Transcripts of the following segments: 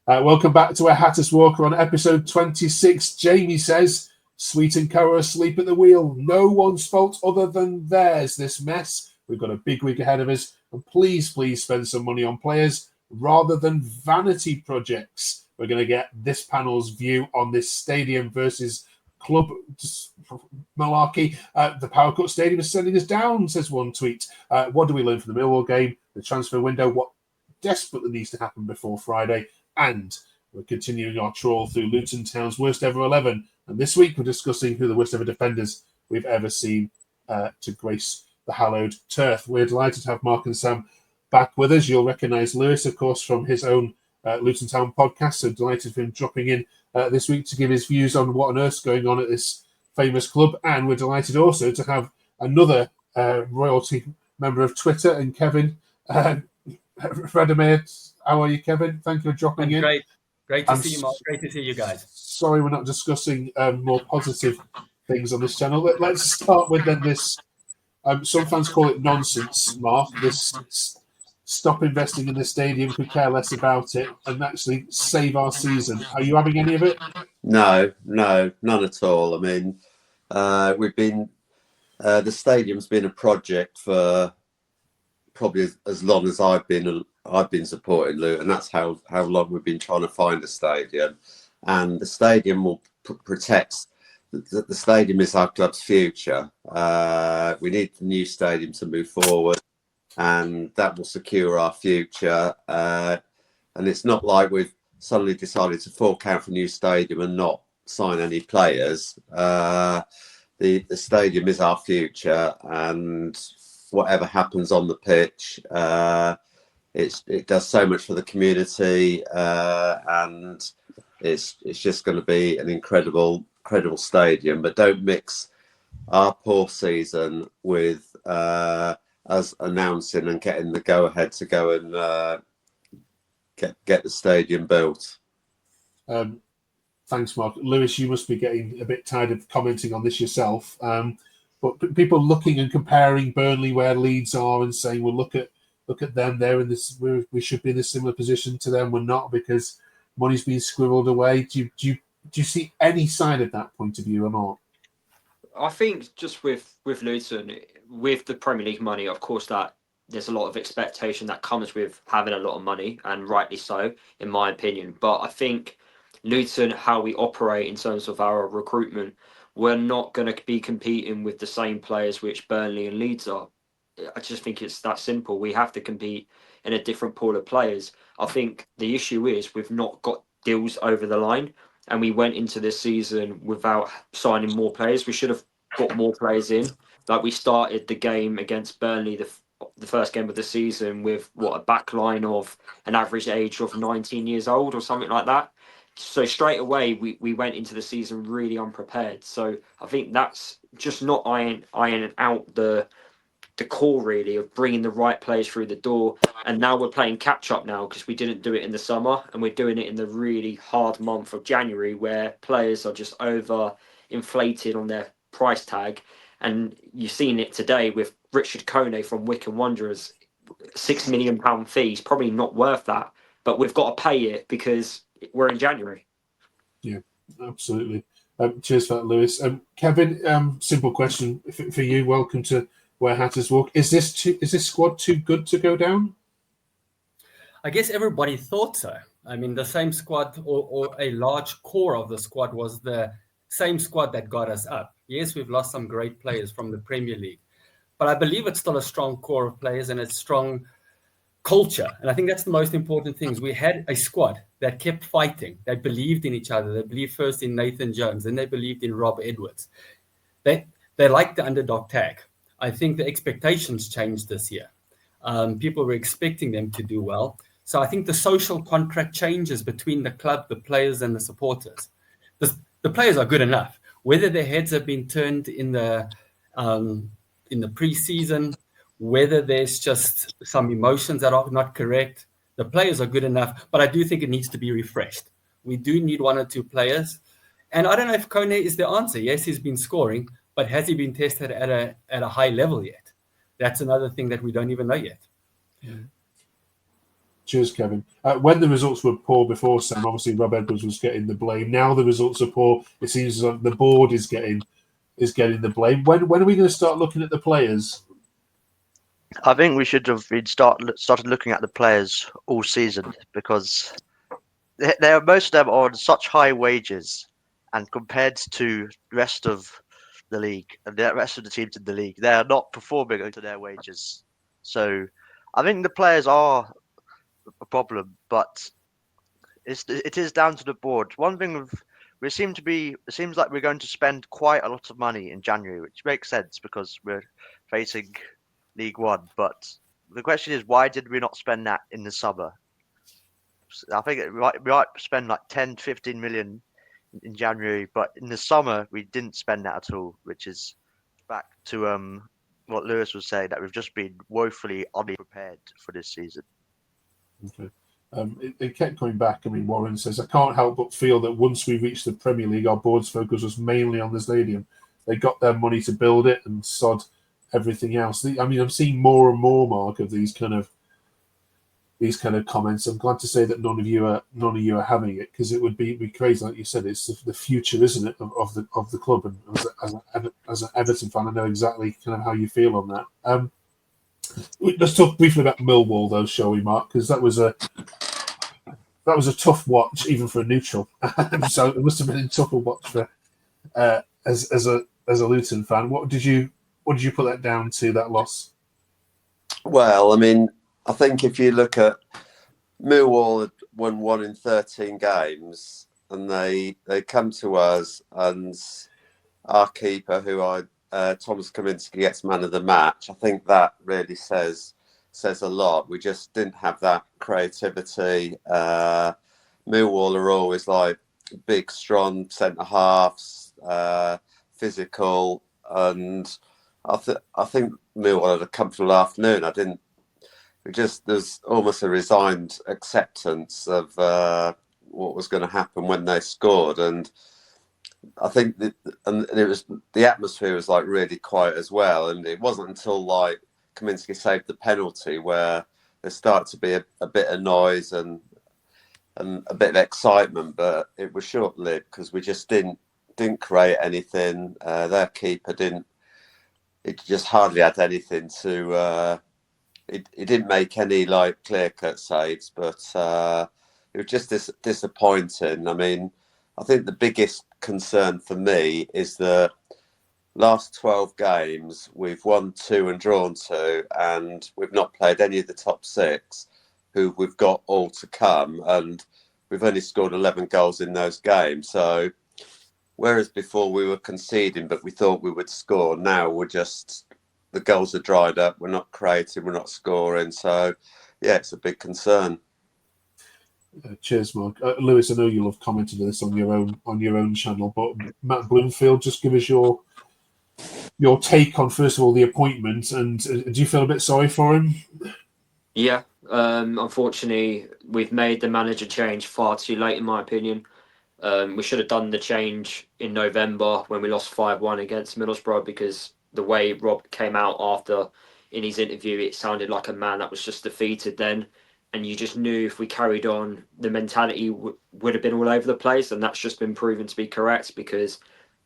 Welcome back to Where Hatters Walk on episode 26. Jamie says, Sweet and Co are asleep at the wheel. No one's fault other than theirs, this mess. We've got a big week ahead of us. And please spend some money on players rather than vanity projects. We're going to get this panel's view on this stadium versus club malarkey. The Power Cut Stadium is sending us down, says one tweet. What do we learn from the Millwall game? The transfer window, what desperately needs to happen before Friday? And we're continuing our trawl through Luton Town's worst ever 11. And this week we're discussing who the worst ever defenders we've ever seen to grace the hallowed turf. We're delighted to have Mark and Sam back with us. You'll recognise Lewis, of course, from his own Luton Town podcast. So delighted for him dropping in this week to give his views on what on earth's going on at this famous club. And we're delighted also to have another royalty member of Twitter, and Kevin Redemere. How are you, Kevin? Thank you for dropping in. Great to see you, Mark. Great to see you guys. Sorry we're not discussing more positive things on this channel. Let's start with then this. Some fans call it nonsense, Mark. This stop investing in the stadium, could care less about it, and actually save our season. Are you having any of it? No, none at all. I mean, we've been the stadium's been a project for probably as long as I've been supporting Luton. That's how long we've been trying to find a stadium, and the stadium will protect. The stadium is our club's future. We need a new stadium to move forward, and that will secure our future. And it's not like we've suddenly decided to fork out for a new stadium and not sign any players. The stadium is our future, and whatever happens on the pitch, it does so much for the community, and it's just going to be an incredible stadium. But don't mix our poor season with us announcing and getting the go ahead to go and get the stadium built. Thanks, Mark. Lewis, you must be getting a bit tired of commenting on this yourself. But people looking and comparing Burnley where Leeds are and saying, well, look at them. They're in this. We should be in a similar position to them. We're not, because money's being squirreled away. Do you see any side of that point of view or not? I think just with Luton, with the Premier League money, of course, that there's a lot of expectation that comes with having a lot of money, and rightly so, in my opinion. But I think Luton, how we operate in terms of our recruitment, we're not going to be competing with the same players which Burnley and Leeds are. I just think it's that simple. We have to compete in a different pool of players. I think the issue is we've not got deals over the line, and we went into this season without signing more players. We should have got more players in. Like, we started the game against Burnley, the first game of the season, with a backline of an average age of 19 years old or something like that. So straight away, we went into the season really unprepared. So I think that's just not ironing out the core, really, of bringing the right players through the door. And now we're playing catch up now, because we didn't do it in the summer, and we're doing it in the really hard month of January, where players are just over inflated on their price tag. And you've seen it today with Richard Kone from Wycombe Wanderers. £6 million fees, probably not worth that, but we've got to pay it because we're in January. Yeah, absolutely. Cheers for that, Lewis. Kevin, simple question for you. Welcome to Where Hatters Walk. Is this squad too good to go down? I guess everybody thought so. I mean, the same squad, or a large core of the squad, was the same squad that got us up. Yes, we've lost some great players from the Premier League, but I believe it's still a strong core of players and a strong culture. And I think that's the most important thing. We had a squad that kept fighting. They believed in each other. They believed first in Nathan Jones, then they believed in Rob Edwards. They liked the underdog tag. I think the expectations changed this year. People were expecting them to do well. So I think the social contract changes between the club, the players, and the supporters. The players are good enough. Whether their heads have been turned in the pre-season, whether there's just some emotions that are not correct, the players are good enough. But I do think it needs to be refreshed. We do need one or two players. And I don't know if Kone is the answer. Yes, he's been scoring, but has he been tested at a high level yet? That's another thing that we don't even know yet. Cheers, Kevin. When the results were poor before, Sam, obviously Rob Edwards was getting the blame. Now the results are poor. It seems as though the board is getting the blame. When are we going to start looking at the players? I think we should have started looking at the players all season, because most of them are on such high wages, and compared to the rest of the league and the rest of the teams in the league, they are not performing to their wages. So I think the players are a problem, but it is down to the board. One thing it seems like we're going to spend quite a lot of money in January, which makes sense because we're facing League One. But the question is, why did we not spend that in the summer? I think we might spend like 10, 15 million in January, but in the summer we didn't spend that at all, which is back to what Lewis was saying, that we've just been woefully unprepared for this season. Okay. It kept coming back. I mean, Warren says, I can't help but feel that once we reached the Premier League, our board's focus was mainly on the stadium. They got their money to build it and sod everything else. I'm seeing more and more, Mark, of these kind of comments. I'm glad to say that none of you are having it, because it would be crazy, like you said. It's the future, isn't it, of the club? And as an Everton fan, I know exactly kind of how you feel on that. Let's talk briefly about Millwall, though, shall we, Mark? Because that was a tough watch, even for a neutral. So it must have been a tougher watch for as a Luton fan. What did you put that down to, that loss? Well, I mean, I think if you look at Millwall had won 1 in 13 games, and they come to us, and our keeper, Thomas Kaminski, gets man of the match. I think that really says a lot. We just didn't have that creativity. Millwall are always like big, strong centre halves, physical, and I think Millwall had a comfortable afternoon. There's almost a resigned acceptance of what was going to happen when they scored, and I think it was, the atmosphere was like really quiet as well, and it wasn't until like Kaminski saved the penalty where there started to be a bit of noise and a bit of excitement, but it was short-lived because we just didn't create anything. Their keeper it just hardly had anything to. It didn't make any like clear-cut saves, but it was just disappointing. I mean, I think the biggest concern for me is the last 12 games we've won 2 and drawn 2, and we've not played any of the top 6, who we've got all to come, and we've only scored 11 goals in those games. So whereas before we were conceding, but we thought we would score, now the goals are dried up. We're not creating, we're not scoring. So yeah, it's a big concern. Cheers, Mark. Lewis, I know you'll have commented on this on your own channel, but Matt Bloomfield, just give us your take on, first of all, the appointment, and do you feel a bit sorry for him? Yeah, unfortunately, we've made the manager change far too late, in my opinion. We should have done the change in November when we lost 5-1 against Middlesbrough, because the way Rob came out after in his interview, it sounded like a man that was just defeated then. And you just knew if we carried on, the mentality would have been all over the place. And that's just been proven to be correct, because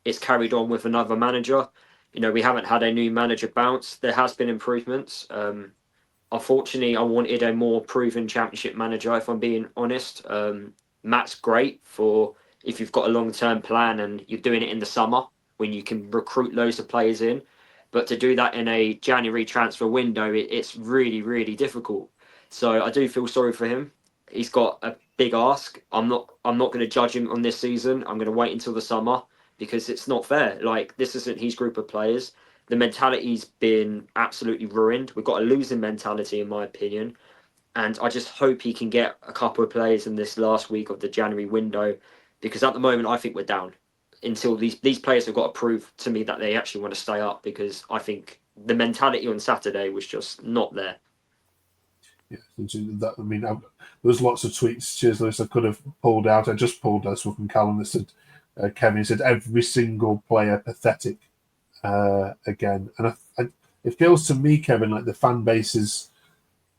it's carried on with another manager. We haven't had a new manager bounce. There has been improvements. Unfortunately, I wanted a more proven championship manager, if I'm being honest. Matt's great for if you've got a long-term plan and you're doing it in the summer when you can recruit loads of players in. But to do that in a January transfer window, it's really, really difficult. So I do feel sorry for him. He's got a big ask. I'm not going to judge him on this season. I'm going to wait until the summer, because it's not fair. Like, this isn't his group of players. The mentality's been absolutely ruined. We've got a losing mentality, in my opinion. And I just hope he can get a couple of players in this last week of the January window, because at the moment I think we're down until these players have got to prove to me that they actually want to stay up, because I think the mentality on Saturday was just not there. Yeah, there was lots of tweets. Cheers, Lewis. I could have pulled out. I just pulled this one from Callum that said, Kevin said, every single player pathetic again. And it feels to me, Kevin, like the fan base is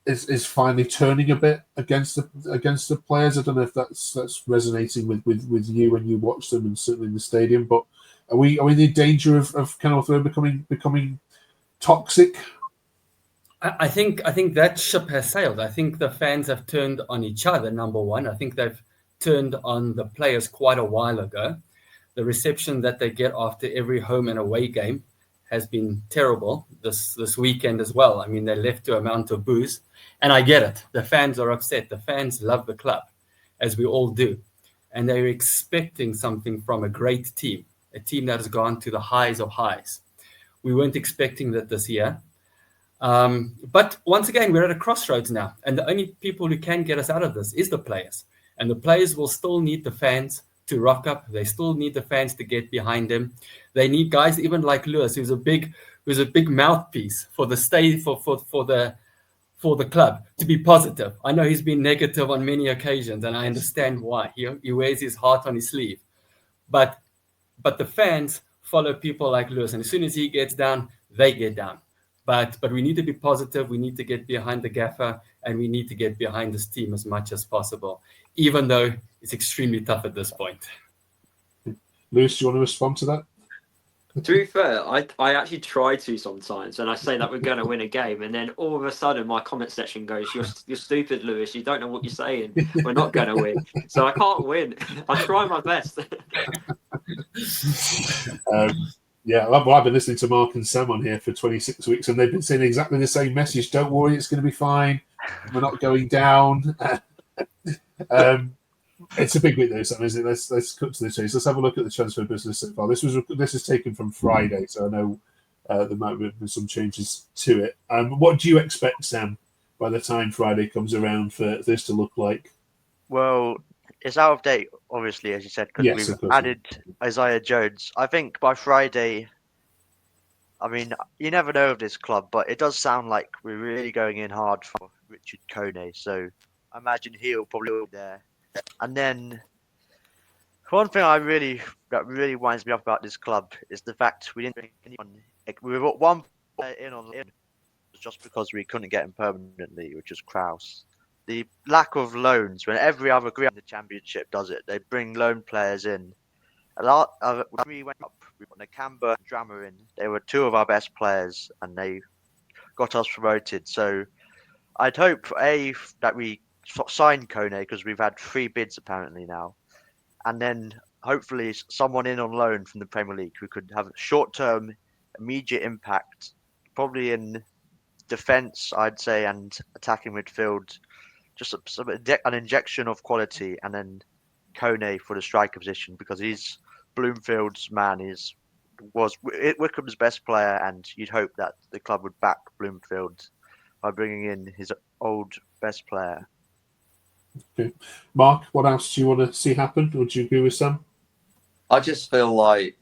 is finally turning a bit against the players. I don't know if that's resonating with you when you watch them, and certainly in the stadium. But are we in danger of Kenilworth Road becoming toxic? I think that ship has sailed. I think the fans have turned on each other. Number one, I think they've turned on the players quite a while ago. The reception that they get after every home and away game has been terrible this weekend as well. I mean, they left to amount of booze, and I get it. The fans are upset. The fans love the club, as we all do, and they're expecting something from a great team, a team that has gone to the highs of highs. We weren't expecting that this year. But once again, we're at a crossroads now, and the only people who can get us out of this is the players. And the players will still need the fans to rock up. They still need the fans to get behind them. They need guys even like Lewis, who's a big mouthpiece for the for the club, to be positive. I know he's been negative on many occasions, and I understand why. He wears his heart on his sleeve. But the fans follow people like Lewis, and as soon as he gets down, they get down. But we need to be positive. We need to get behind the gaffer, and we need to get behind this team as much as possible, even though it's extremely tough at this point. Lewis, do you want to respond to that? To be fair, I actually try to sometimes, and I say that we're going to win a game, and then all of a sudden my comment section goes, "You're stupid, Lewis. You don't know what you're saying. We're not going to win." So I can't win. I try my best. Yeah, well, I've been listening to Mark and Sam on here for 26 weeks, and they've been saying exactly the same message. Don't worry, it's going to be fine. We're not going down. It's a big week, though, isn't it? Let's cut to the chase. Let's have a look at the transfer business so far. This is taken from Friday, so I know there might have been some changes to it. What do you expect, Sam, by the time Friday comes around for this to look like? Well, it's out of date, obviously, as you said, because we've added Isaiah Jones. I think by Friday, I mean, you never know of this club, but it does sound like we're really going in hard for Richard Kone. So I imagine he'll probably be there. And then one thing that really winds me up about this club is the fact we didn't bring anyone. We got one player in just because we couldn't get him permanently, which was Kraus. The lack of loans, when every other group in the championship does it, they bring loan players in. When we went up, we got Nakamba and Drama in. They were two of our best players, and they got us promoted. So I'd hope that we sign Kone, because we've had 3 bids apparently now, and then hopefully someone in on loan from the Premier League who could have a short-term, immediate impact, probably in defence, I'd say, and attacking midfield. Just an injection of quality, and then Kone for the striker position, because he's Bloomfield's man. Was Wickham's best player, and you'd hope that the club would back Bloomfield by bringing in his old best player. Okay. Mark, what else do you want to see happen? Or do you agree with Sam? I just feel like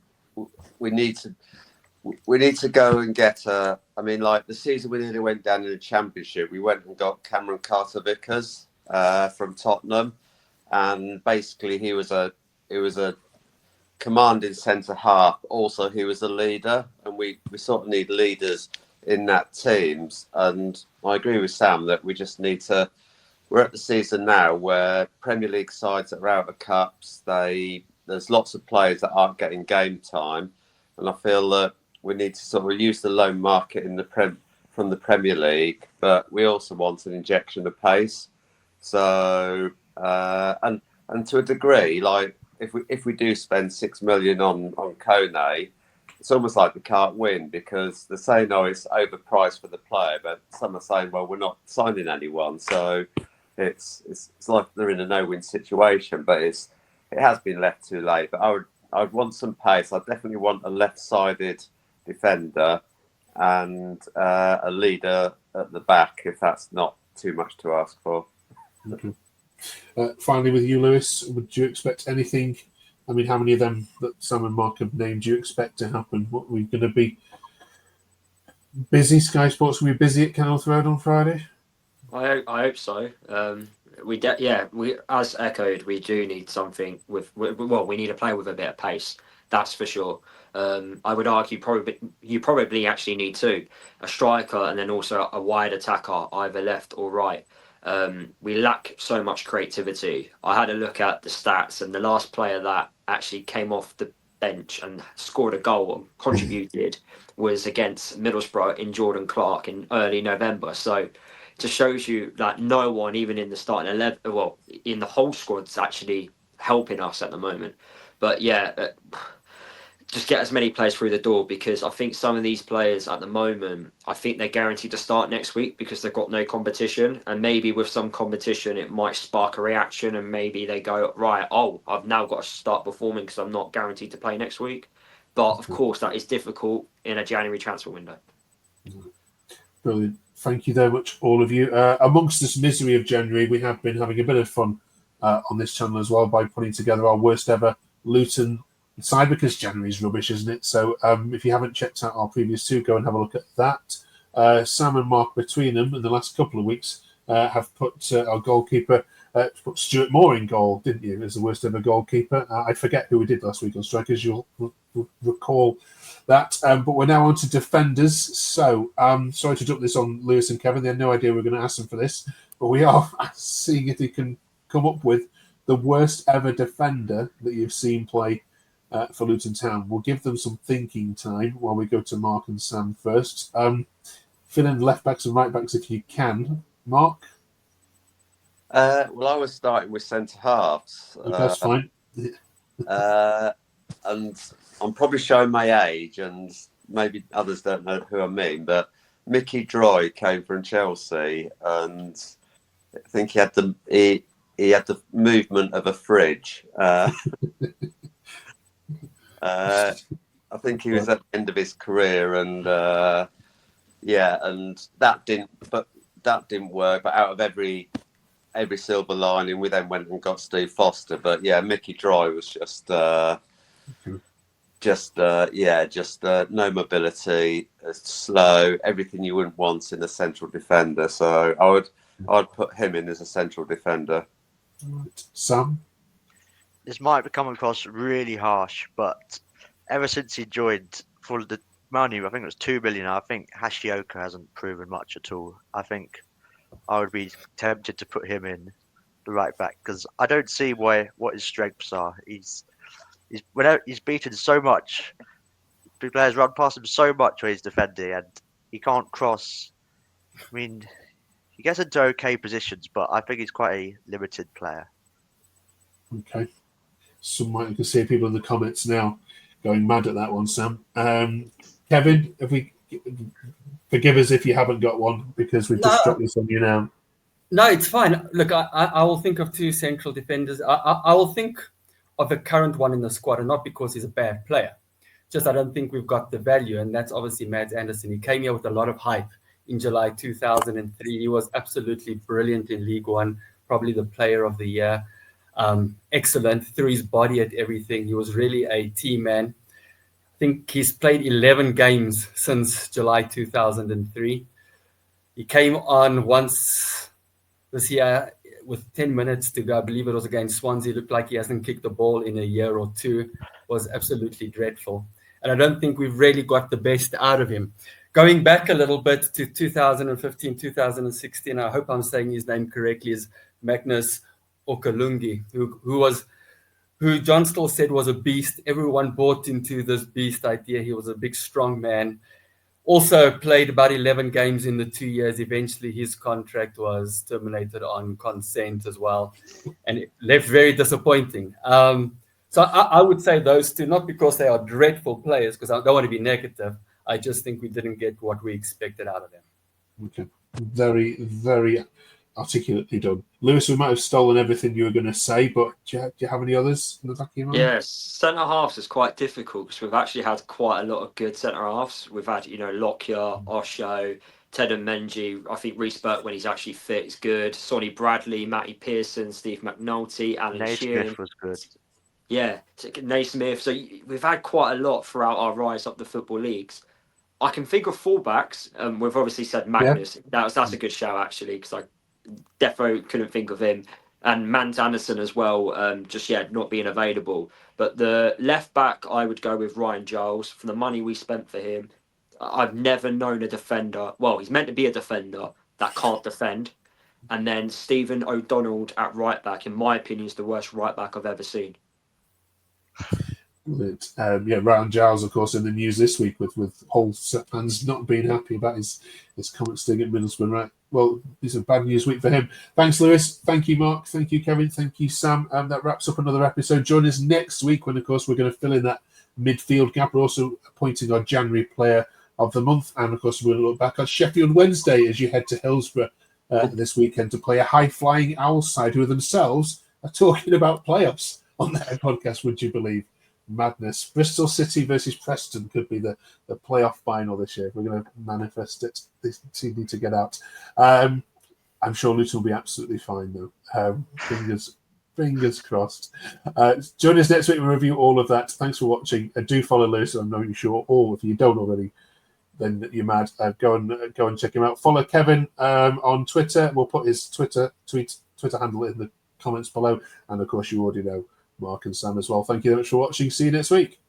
we need to go and get I mean, like the season we nearly went down in the Championship, we went and got Cameron Carter-Vickers from Tottenham, and basically he was a commanding centre half. Also, he was a leader, and we sort of need leaders in that team. And I agree with Sam that we just need to. We're at the season now where Premier League sides that are out of cups, there's lots of players that aren't getting game time, and I feel that we need to sort of use the loan market from the Premier League, but we also want an injection of pace. So and to a degree, like if we do spend 6 million on Kone, it's almost like we can't win, because they're saying, oh, it's overpriced for the player, but some are saying, well, we're not signing anyone. So it's like they're in a no-win situation, but it has been left too late. But I would want some pace. I definitely want a left-sided defender and a leader at the back, if that's not too much to ask for. Okay. Finally, with you, Lewis, would you expect anything? I mean, how many of them that Sam and Mark have named do you expect to happen? What are we going to be busy? Sky Sports will be busy at Kenilworth Road on Friday? I hope so. we as echoed, we do need something we need a player with a bit of pace. That's for sure. I would argue you probably actually need two, a striker and then also a wide attacker, either left or right. We lack so much creativity. I had a look at the stats, and the last player that actually came off the bench and scored a goal and contributed was against Middlesbrough in Jordan Clark in early November. So it just shows you that no one, even in the starting 11, well, in the whole squad's actually helping us at the moment. But yeah, just get as many players through the door, because I think some of these players at the moment, I think they're guaranteed to start next week because they've got no competition. And maybe with some competition, it might spark a reaction, and maybe they go, right, oh, I've now got to start performing because I'm not guaranteed to play next week. But of course, that is difficult in a January transfer window. Brilliant. Thank you very much, all of you. Amongst this misery of January, we have been having a bit of fun on this channel as well by putting together our worst ever Luton XI, because January's rubbish, isn't it? So if you haven't checked out our previous two, go and have a look at that. Sam and Mark, between them, in the last couple of weeks, have put our goalkeeper, put Stuart Moore in goal, didn't you, as the worst ever goalkeeper? I forget who we did last week on strikers. You'll recall that. But we're now on to defenders. So sorry to drop this on Lewis and Kevin. They had no idea we were going to ask them for this, but we are seeing if they can come up with the worst ever defender that you've seen play for Luton Town. We'll give them some thinking time while we go to Mark and Sam first. Fill in left backs and right backs if you can. Mark? Well, I was starting with centre halves. That's fine. And I'm probably showing my age, and maybe others don't know who I mean, but Mickey Droy came from Chelsea, and I think he had the movement of a fridge. I think he was at the end of his career, and and that didn't work. But out of every silver lining, we then went and got Steve Foster. But yeah, Mickey Droy was just no mobility, slow, everything you wouldn't want in a central defender. So I'd put him in as a central defender. Right. Sam? This might come across really harsh, but ever since he joined for the money, I think it was 2 million. I think Hashioka hasn't proven much at all. I think I would be tempted to put him in the right back, because I don't see what his strengths are. He's beaten so much. The players run past him so much when he's defending, and he can't cross. I mean, he gets into okay positions, but I think he's quite a limited player. Okay. You can see people in the comments now going mad at that one, Sam. Kevin, forgive us if you haven't got one, because we've just dropped this on you now. No, it's fine. Look, I will think of two central defenders. I will think of the current one in the squad, and not because he's a bad player. Just I don't think we've got the value, and that's obviously Mads Andersen. He came here with a lot of hype in July 2003. He was absolutely brilliant in League One, probably the player of the year. Excellent, threw his body at everything. He was really a team man. I think he's played 11 games since July 2003. He came on once this year with 10 minutes to go. I believe it was against Swansea. Looked like he hasn't kicked the ball in a year or two. Was absolutely dreadful. And I don't think we've really got the best out of him. Going back a little bit to 2015, 2016, I hope I'm saying his name correctly, is Magnus Okalungi, who John Still said was a beast. Everyone bought into this beast idea. He was a big, strong man. Also played about 11 games in the 2 years. Eventually, his contract was terminated on consent as well, and it left very disappointing. So I would say those two, not because they are dreadful players, because I don't want to be negative. I just think we didn't get what we expected out of them. Okay. Very, very articulately done. Lewis, we might have stolen everything you were going to say, but do you have any others in the back of your mind? Yes, centre halves is quite difficult because we've actually had quite a lot of good centre halves. We've had, Lockyer, Osho, Ted and Menji. I think Reece Burke, when he's actually fit, is good. Sonny Bradley, Matty Pearson, Steve McNulty, Alan Sheeran. Naismith was good. Yeah, Naismith. So we've had quite a lot throughout our rise up the football leagues. I can think of fullbacks. We've obviously said Magnus. Yeah. That's a good shout actually, because defo couldn't think of him. And Mans Anderson as well, not being available. But the left back, I would go with Ryan Giles. For the money we spent for him, I've never known a defender. Well, he's meant to be a defender that can't defend. And then Stephen O'Donnell at right back, in my opinion, is the worst right back I've ever seen. Ryan Giles, of course, in the news this week with Hull fans not being happy about his comments staying at Middlesbrough. Right. Well, it's a bad news week for him. Thanks, Lewis. Thank you, Mark. Thank you, Kevin. Thank you, Sam. That wraps up another episode. Join us next week when, of course, we're going to fill in that midfield gap. We're also appointing our January player of the month. And, of course, we're going to look back on Sheffield Wednesday as you head to Hillsborough this weekend to play a high-flying Owls side who themselves are talking about playoffs on their podcast, would you believe? Madness. Bristol City versus Preston could be the playoff final this year. We're going to manifest it. They need to get out. I'm sure Luton will be absolutely fine, though. Fingers crossed. Join us next week. We'll review all of that. Thanks for watching. Do follow Lewis. I'm not sure, or if you don't already, then you're mad. Go and check him out. Follow Kevin on Twitter. We'll put his Twitter handle in the comments below. And of course, you already know Mark and Sam as well. Thank you very much for watching. See you next week.